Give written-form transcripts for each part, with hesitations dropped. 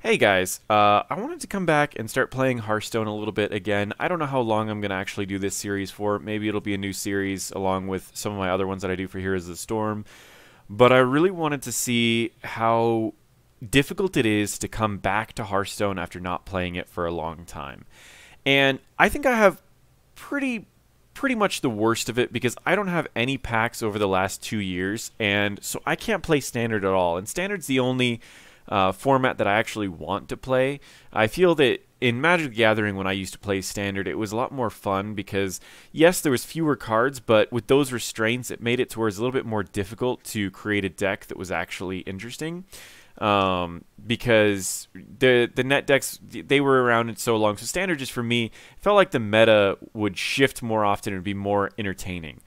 Hey guys, I wanted to come back and start playing Hearthstone a little bit again. I don't know how long I'm going to actually do this series for. Maybe it'll be a new series along with some of my other ones that I do for Heroes of the Storm. But I really wanted to see how difficult it is to come back to Hearthstone after not playing it for a long time. And I think I have pretty much the worst of it because I don't have any packs over the last 2 years, and so I can't play Standard at all. And Standard's the only format that I actually want to play. I feel that in Magic the Gathering, when I used to play Standard, it was a lot more fun because, yes, there was fewer cards, but with those restraints, it made it to where it's a little bit more difficult to create a deck that was actually interesting. Because the net decks, they were around it so long. So Standard, just for me, felt like the meta would shift more often and be more entertaining.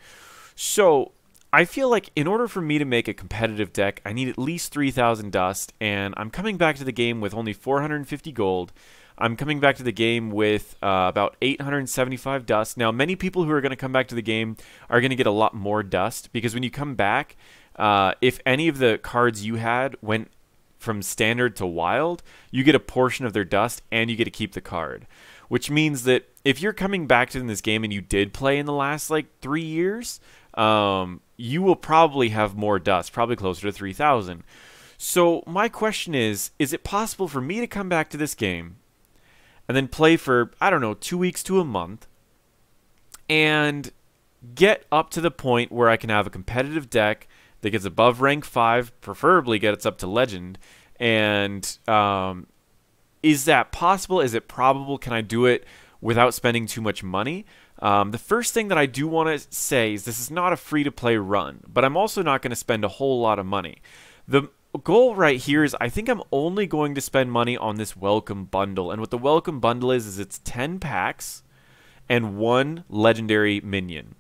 So I feel like in order for me to make a competitive deck, I need at least 3,000 dust, and I'm coming back to the game with only 450 gold. I'm coming back to the game with about 875 dust. Now, many people who are going to come back to the game are going to get a lot more dust, because when you come back, if any of the cards you had went from standard to wild, you get a portion of their dust, and you get to keep the card. Which means that if you're coming back to this game and you did play in the last, like, 3 years, you will probably have more dust, probably closer to 3,000. So my question is it possible for me to come back to this game and then play for, I don't know, 2 weeks to a month and get up to the point where I can have a competitive deck that gets above rank 5, preferably gets up to legend, and is that possible? Is it probable? Can I do it without spending too much money? The first thing that I do want to say is this is not a free-to-play run, but I'm also not going to spend a whole lot of money. The goal right here is I think I'm only going to spend money on this welcome bundle, and what the welcome bundle is it's 10 packs and 1 legendary minion.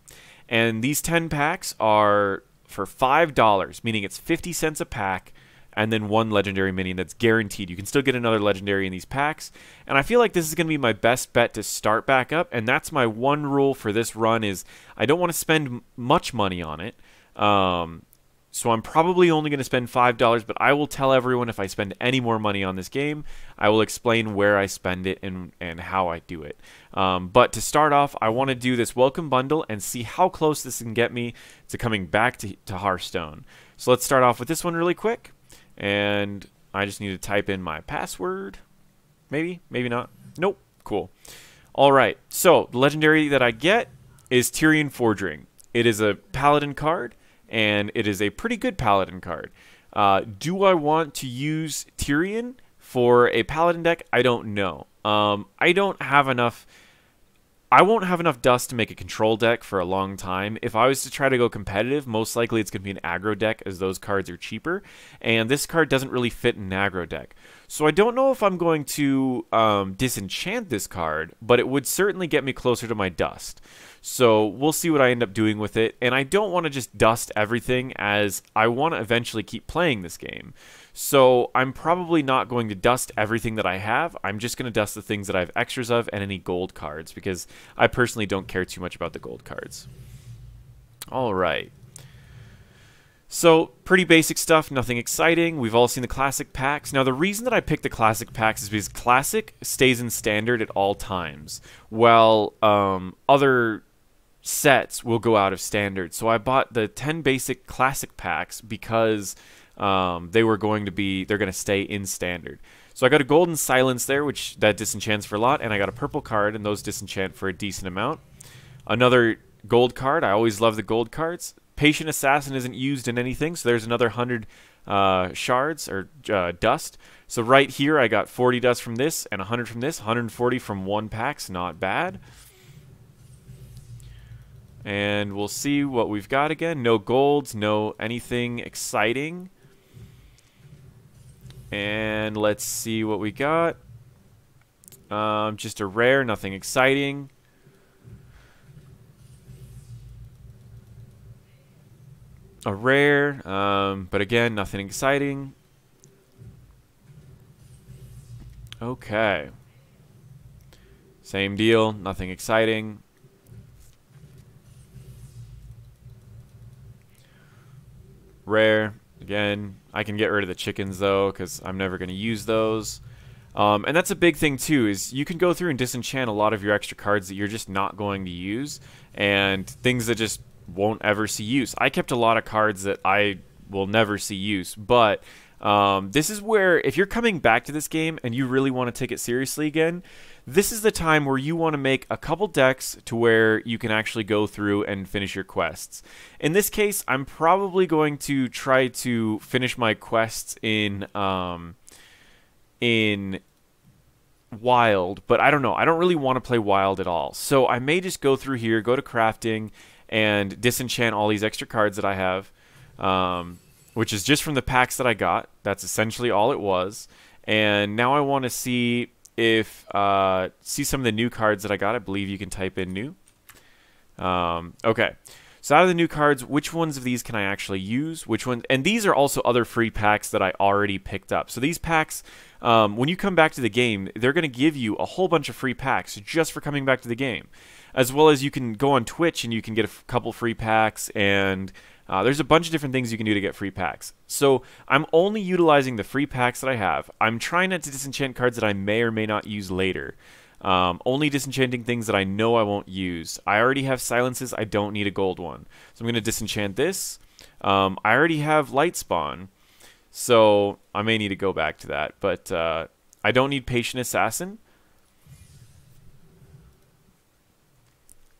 And these 10 packs are for $5, meaning it's 50 cents a pack, and then 1 legendary minion that's guaranteed. You can still get another legendary in these packs, and I feel like this is going to be my best bet to start back up, and that's my one rule for this run is I don't want to spend much money on it. So I'm probably only going to spend $5, but I will tell everyone if I spend any more money on this game. I will explain where I spend it and how I do it. But to start off, I want to do this welcome bundle and see how close this can get me to coming back to Hearthstone. So let's start off with this one really quick. And I just need to type in my password. Maybe, maybe not. Nope. Cool. All right. So the legendary that I get is Tyrian Forging. It is a paladin card, and it is a pretty good paladin card. Do I want to use Tyrian for a paladin deck? I don't know. I don't have enough. I won't have enough dust to make a control deck for a long time. If I was to try to go competitive, most likely it's going to be an aggro deck, as those cards are cheaper, and this card doesn't really fit in an aggro deck. So I don't know if I'm going to disenchant this card, but it would certainly get me closer to my dust. So we'll see what I end up doing with it, and I don't want to just dust everything, as I want to eventually keep playing this game. So I'm probably not going to dust everything that I have. I'm just going to dust the things that I have extras of and any gold cards, because I personally don't care too much about the gold cards. All right. So pretty basic stuff, nothing exciting. We've all seen the classic packs. Now the reason that I picked the classic packs is because classic stays in standard at all times, while other sets will go out of standard. So I bought the 10 basic classic packs because they're going to stay in standard. So I got a golden silence there, which that disenchants for a lot, and I got a purple card, and those disenchant for a decent amount. Another gold card. I always love the gold cards. Patient Assassin isn't used in anything, so there's another 100 shards or dust. So right here I got 40 dust from this and 100 from this, 140 from one pack's not bad. And we'll see what we've got again. No golds, no anything exciting. And let's see what we got. Just a rare, nothing exciting. A rare, but again, nothing exciting. Okay. Same deal, nothing exciting. Rare, again. I can get rid of the chickens, though, because I'm never going to use those. And that's a big thing too, is you can go through and disenchant a lot of your extra cards that you're just not going to use, and things that just won't ever see use. I kept a lot of cards that I will never see use, but this is where, if you're coming back to this game and you really want to take it seriously again, this is the time where you want to make a couple decks to where you can actually go through and finish your quests. In this case, I'm probably going to try to finish my quests in Wild, but I don't know. I don't really want to play Wild at all. So I may just go through here, go to crafting, and disenchant all these extra cards that I have, which is just from the packs that I got. That's essentially all it was. And now I want to see if see some of the new cards that I got. I believe you can type in new. Okay. So out of the new cards, which ones of these can I actually use? Which ones? And these are also other free packs that I already picked up. So these packs, when you come back to the game, they're going to give you a whole bunch of free packs just for coming back to the game. As well as you can go on Twitch and you can get a couple free packs, and there's a bunch of different things you can do to get free packs. So I'm only utilizing the free packs that I have. I'm trying not to disenchant cards that I may or may not use later. Only disenchanting things that I know I won't use. I already have silences. I don't need a gold one. So I'm going to disenchant this. I already have light spawn, so I may need to go back to that. But I don't need patient assassin.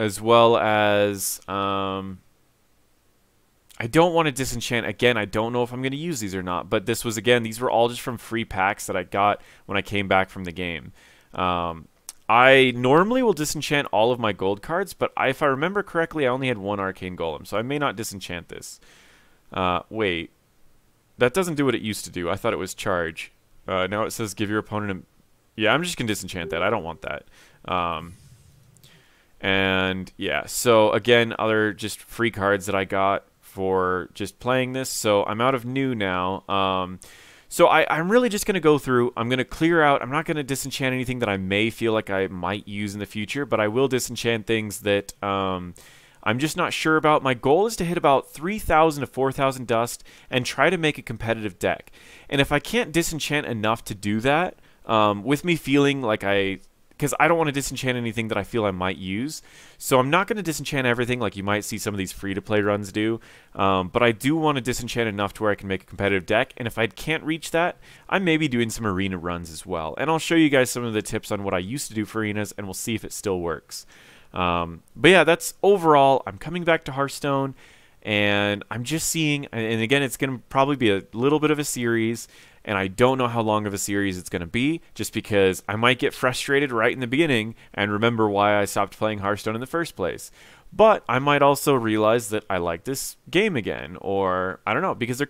As well as I don't want to disenchant. Again, I don't know if I'm going to use these or not. But this was, again, these were all just from free packs that I got when I came back from the game. I normally will disenchant all of my gold cards, but if I remember correctly, I only had one arcane golem, so I may not disenchant this. Wait. That doesn't do what it used to do. I thought it was charge. Now it says give your opponent a... Yeah, I'm just going to disenchant that. I don't want that. And yeah, so again, other just free cards that I got for just playing this. So I'm out of new now. So I'm really just going to go through. I'm going to clear out. I'm not going to disenchant anything that I may feel like I might use in the future, but I will disenchant things that I'm just not sure about. My goal is to hit about 3,000 to 4,000 dust and try to make a competitive deck. And if I can't disenchant enough to do that, with me feeling like because I don't want to disenchant anything that I feel I might use. So I'm not going to disenchant everything like you might see some of these free-to-play runs do. But I do want to disenchant enough to where I can make a competitive deck. And if I can't reach that, I may be doing some arena runs as well. And I'll show you guys some of the tips on what I used to do for arenas, and we'll see if it still works. But yeah, that's overall. I'm coming back to Hearthstone, and I'm just seeing, and again, it's going to probably be a little bit of a series. And I don't know how long of a series it's going to be, just because I might get frustrated right in the beginning and remember why I stopped playing Hearthstone in the first place. But I might also realize that I like this game again, or I don't know, because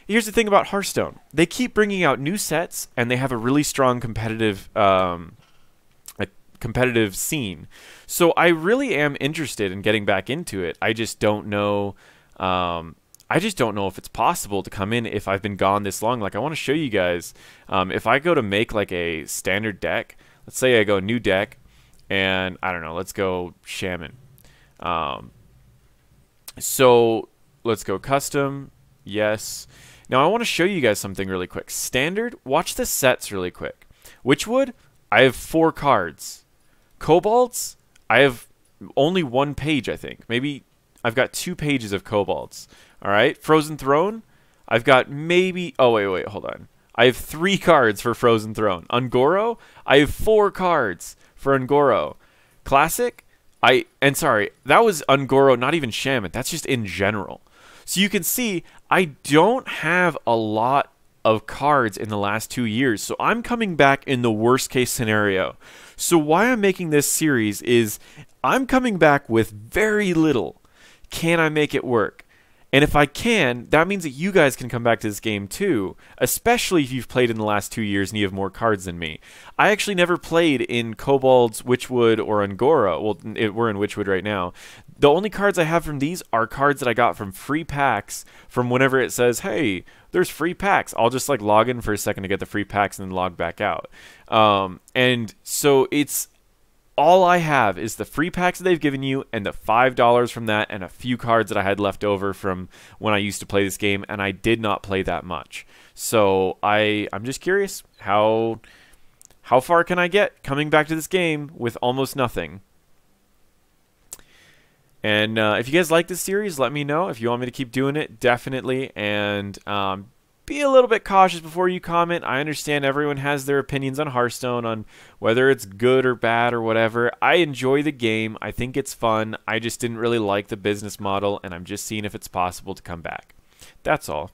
here's the thing about Hearthstone. They keep bringing out new sets, and they have a really strong competitive scene. So I really am interested in getting back into it. I just don't know... if it's possible to come in if I've been gone this long. Like, I want to show you guys, if I go to make like a standard deck, let's say I go new deck, and I don't know, let's go Shaman. So let's go custom. Yes. Now I want to show you guys something really quick. Standard, watch the sets really quick. Witchwood, I have 4 cards. Kobolds, I have only 1 page, I think. Maybe I've got 2 pages of Kobolds. All right, Frozen Throne, I've got maybe... Oh, wait, hold on. I have 3 cards for Frozen Throne. Ungoro, I have 4 cards for Ungoro. Classic, sorry, that was Ungoro, not even Shaman. That's just in general. So you can see, I don't have a lot of cards in the last 2 years. So I'm coming back in the worst case scenario. So why I'm making this series is I'm coming back with very little. Can I make it work? And if I can, that means that you guys can come back to this game too, especially if you've played in the last 2 years and you have more cards than me. I actually never played in Kobolds, Witchwood, or Ungoro. Well, we're in Witchwood right now. The only cards I have from these are cards that I got from free packs from whenever it says, hey, there's free packs. I'll just like log in for a second to get the free packs and then log back out. And so it's... all I have is the free packs that they've given you and the $5 from that and a few cards that I had left over from when I used to play this game, and I did not play that much. So I'm just curious how how far can I get coming back to this game with almost nothing? And if you guys like this series, let me know. If you want me to keep doing it, definitely. And be a little bit cautious before you comment. I understand everyone has their opinions on Hearthstone, on whether it's good or bad or whatever. I enjoy the game. I think it's fun. I just didn't really like the business model, and I'm just seeing if it's possible to come back. That's all.